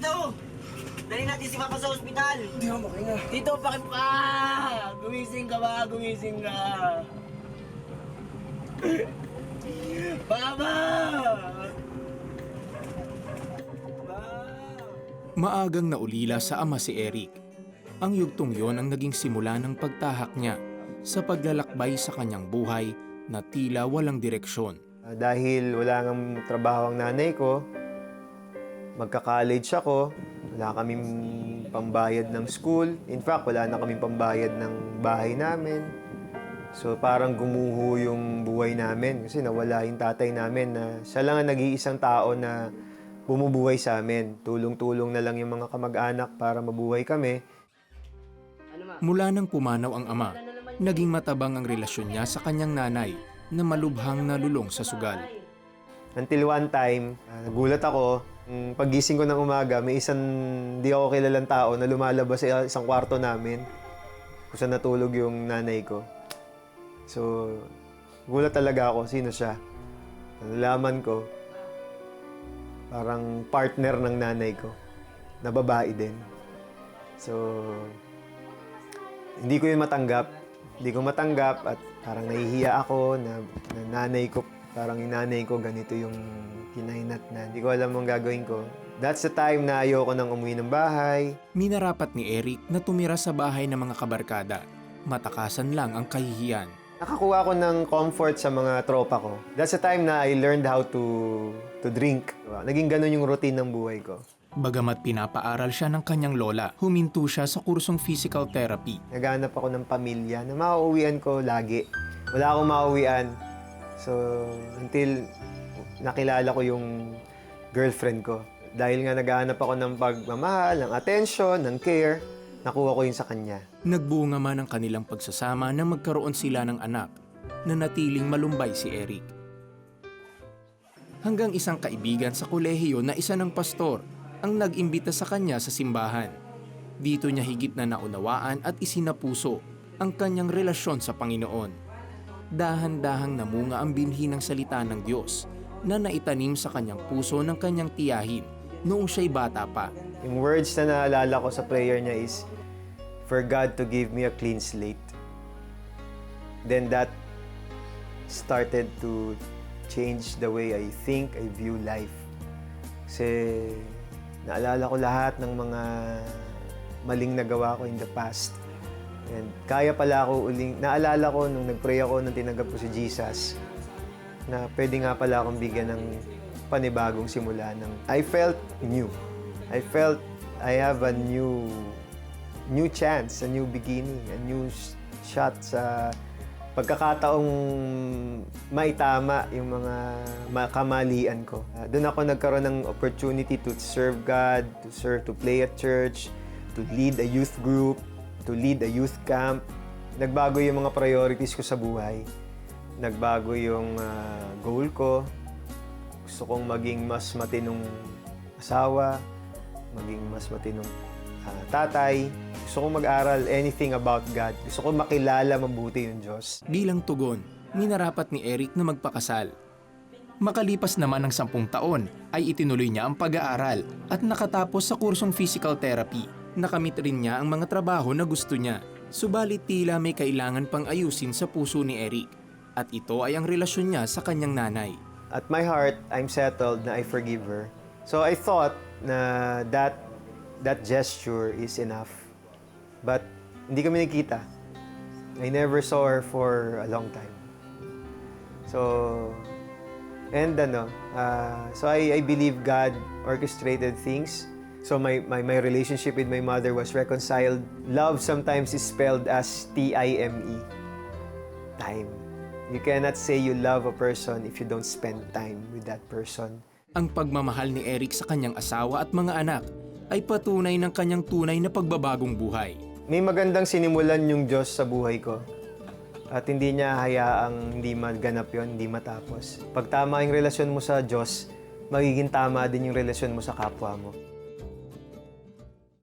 Dito! Dali natin si Papa sa ospital! Hindi ako makinga. Dito, pakip ka! Gumising ka ba? Gumising ka! Papa! Maagang naulila sa ama si Eric. Ang yugtong yon ang naging simula ng pagtahak niya sa paglalakbay sa kanyang buhay na tila walang direksyon. Dahil wala ngang trabaho ang nanay ko, magka-college ako, wala kaming pambayad ng school. In fact, wala na kaming pambayad ng bahay namin. So parang gumuho yung buhay namin kasi nawala yung tatay namin na siya lang ang nag-iisang tao na bumubuhay sa amin. Tulong-tulong na lang yung mga kamag-anak para mabuhay kami. Mula nang pumanaw ang ama, naging matabang ang relasyon niya sa kanyang nanay na malubhang nalulong sa sugal. Until one time, nagulat ako. Paggising ko ng umaga, may isang di ako kilalang tao na lumalabas sa isang kwarto namin kung saan natulog yung nanay ko. So, gulat talaga ako. Sino siya? Nalaman ko, parang partner ng nanay ko, na babae din. So, hindi ko yun matanggap. Hindi ko matanggap at parang nahihiya ako na nanay ko, parang yung nanay ko ganito yung kinahinat na. Hindi ko alam ang gagawin ko. That's the time na ayoko nang umuwi ng bahay. Minarapat ni Eric na tumira sa bahay ng mga kabarkada. Matakasan lang ang kahihiyan. Nakakuha ko ng comfort sa mga tropa ko. That's the time na I learned how to drink. Naging ganun yung routine ng buhay ko. Bagamat pinapaaral siya ng kanyang lola, huminto siya sa kursong physical therapy. Naghanap ako ng pamilya na mauuwian ko lagi. Wala akong mauuwian. So, until nakilala ko yung girlfriend ko. Dahil nga naghahanap ako ng pagmamahal, ng attention, ng care, nakuha ko yun sa kanya. Nagbunga man ang kanilang pagsasama nang magkaroon sila ng anak na natiling malumbay si Eric. Hanggang isang kaibigan sa kolehiyo na isa ng pastor ang nag-imbita sa kanya sa simbahan. Dito niya higit na naunawaan at isinapuso ang kanyang relasyon sa Panginoon. Dahan-dahang namunga ang binhi ng salita ng Diyos na naitanim sa kanyang puso ng kanyang tiyahin noong siya'y bata pa. Yung words na naalala ko sa prayer niya is, "For God to give me a clean slate." Then that started to change the way I think, I view life. Kasi naalala ko lahat ng mga maling nagawa ko in the past. And kaya pala ako naalala ko nung nag-pray ako nung tinanggap ko si Jesus, na pwede nga pala akong bigyan ng panibagong simula. I felt new. I felt I have a new chance, a new beginning, a new shot sa pagkakataong maitama yung mga kamalian ko. Doon ako nagkaroon ng opportunity to serve God, to play at church, to lead a youth group, to lead a youth camp. Nagbago yung mga priorities ko sa buhay. Nagbago yung goal ko. Gusto kong maging mas matinong asawa, maging mas matinong tatay. Gusto kong mag-aral anything about God. Gusto kong makilala mabuti yung Diyos. Bilang tugon, minarapat ni Eric na magpakasal. Makalipas naman ng 10 taon ay itinuloy niya ang pag-aaral at nakatapos sa kursong physical therapy. Nakamit rin niya ang mga trabaho na gusto niya. Subalit tila may kailangan pang ayusin sa puso ni Eric. At ito ay ang relasyon niya sa kanyang nanay. At my heart, I'm settled na I forgive her. So I thought na that gesture is enough. But hindi kami nagkita. I never saw her for a long time. So, and so I believe God orchestrated things. So my relationship with my mother was reconciled. Love sometimes is spelled as T-I-M-E. Time. You cannot say you love a person if you don't spend time with that person. Ang pagmamahal ni Eric sa kanyang asawa at mga anak ay patunay ng kanyang tunay na pagbabagong buhay. May magandang sinimulan yung Diyos sa buhay ko. At hindi niya hayaang hindi maganap yon, hindi matapos. Pag tama yung relasyon mo sa Diyos, magiging tama din yung relasyon mo sa kapwa mo.